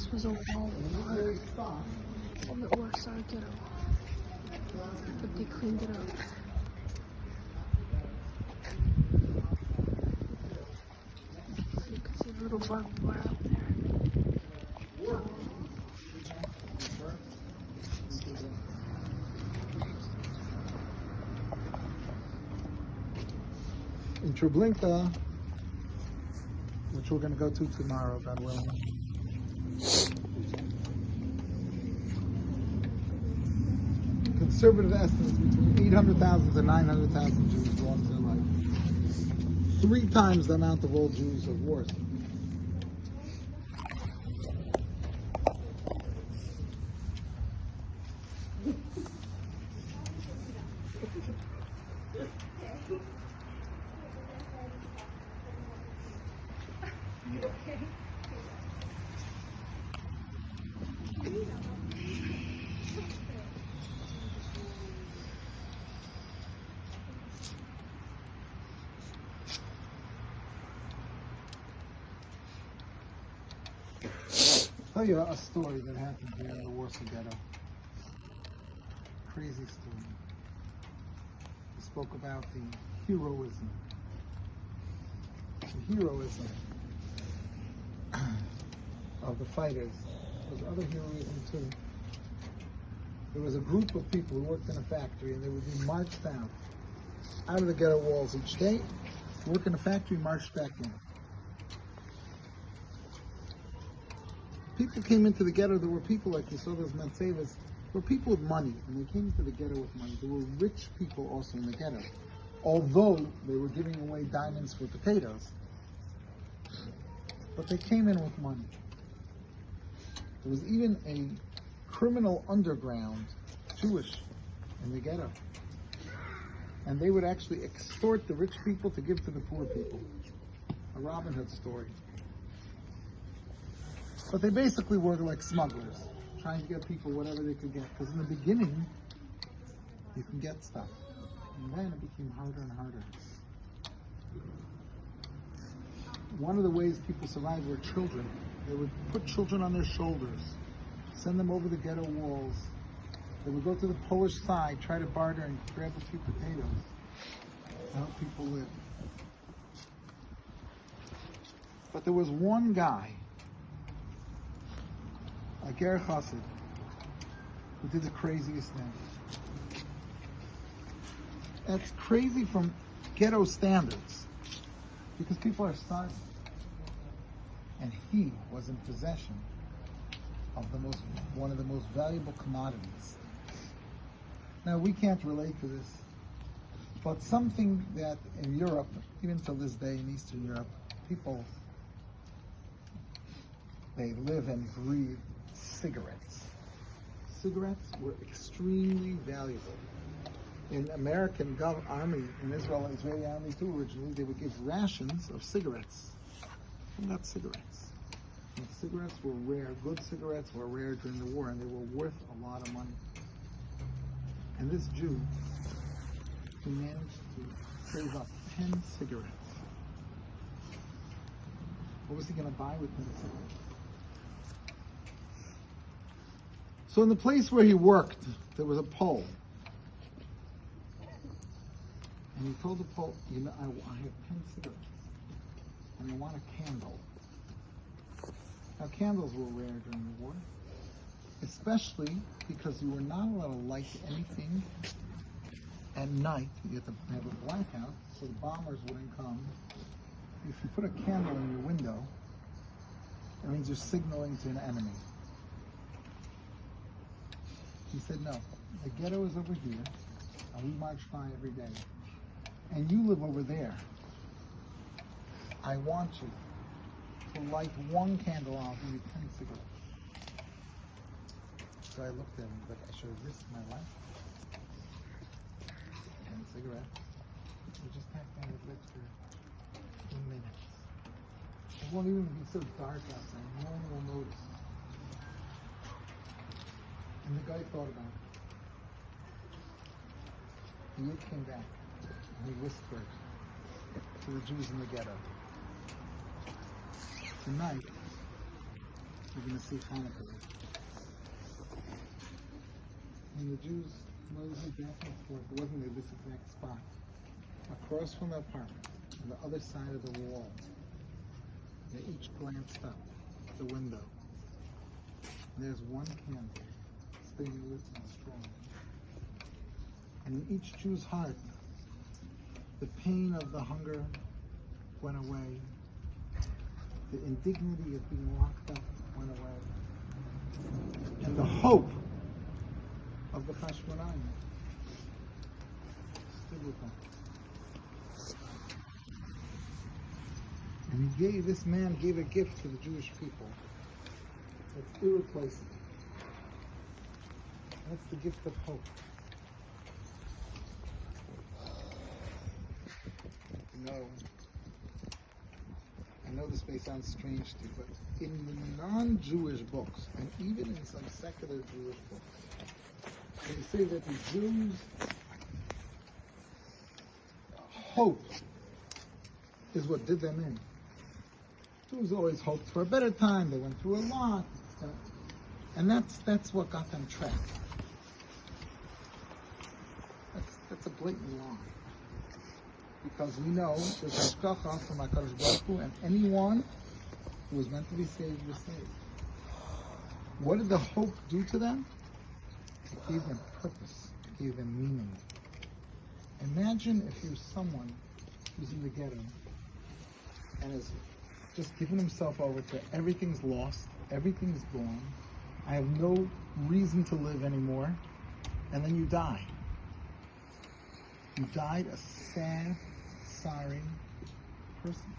This was a wall on the West Side Ghetto, but they cleaned it up. So you can see the little barbed wire up there. In Treblinka, which we're going to go to tomorrow, God willing. Conservative estimates between 800,000 to 900,000 Jews lost their life. 3 times the amount of all Jews of Warsaw. I'll tell you a story that happened here in the Warsaw Ghetto. Crazy story. We spoke about the heroism. The heroism of the fighters. There was other heroism too. There was a group of people who worked in a factory and they would be marched out of the ghetto walls each day, work in a factory, marched back in. People came into the ghetto. There were people like you saw those Matsevas. There were people with money, and they came into the ghetto with money. There were rich people also in the ghetto, although they were giving away diamonds for potatoes. But they came in with money. There was even a criminal underground, Jewish, in the ghetto. And they would actually extort the rich people to give to the poor people. A Robin Hood story. But they basically were like smugglers, trying to get people whatever they could get. Because in the beginning, you can get stuff. And then it became harder and harder. One of the ways people survived were children. They would put children on their shoulders, send them over the ghetto walls. They would go to the Polish side, try to barter and grab a few potatoes to help people live. But there was one guy, a Ger Chassid, who did the craziest thing. That's crazy from ghetto standards, because people are starving. And he was in possession of one of the most valuable commodities. Now, we can't relate to this, but something that in Europe, even till this day in Eastern Europe, people, they live and breathe cigarettes. Cigarettes were extremely valuable. In American army, in Israeli army too, originally, they would give rations of cigarettes. And not cigarettes. And cigarettes were rare. Good cigarettes were rare during the war, and they were worth a lot of money. And this Jew, he managed to save up 10 cigarettes. What was he going to buy with 10 cigarettes? So in the place where he worked, there was a pole. And he told the pole, you know, I have 10 cigarettes, and I want a candle. Now, candles were rare during the war, especially because you were not allowed to light anything at night. You had to have a blackout so the bombers wouldn't come. If you put a candle in your window, that means you're signaling to an enemy. He said, no, the ghetto is over here, and we march by every day. And you live over there. I want you to light one candle, I'll give you 10 cigarettes. So I looked at him, but I should risk my life. 10 cigarettes. We just have to have it lit for 2 minutes. It won't even be so dark outside. No one will notice. And the guy thought about it. The youth came back and he whispered to the Jews in the ghetto, tonight You're going to see Hanukkah. When the Jews moved back and forth, it wasn't at this exact spot. Across from the apartment, on the other side of the wall, they each glanced up the window. And there's one candle, staying lit and strong. And in each Jew's heart, the pain of the hunger went away. The indignity of being locked up went away. And the hope of the Chashmonayim stood with them. And this man gave a gift to the Jewish people that's irreplaceable. That's the gift of hope. I know this may sound strange to you, but in the non-Jewish books, and even in some secular Jewish books, they say that the Jews' hope is what did them in. Jews always hoped for a better time. They went through a lot, and that's what got them trapped. That's a blatant lie. Because we know there's hashgacha from HaKadosh Baruch Hu, and anyone who was meant to be saved was saved. What did the hope do to them? It gave them purpose. It gave them meaning. Imagine if you're someone who's in the ghetto and has just given himself over to everything's lost, everything's gone, I have no reason to live anymore, and then you die. You died a sad, sorry person.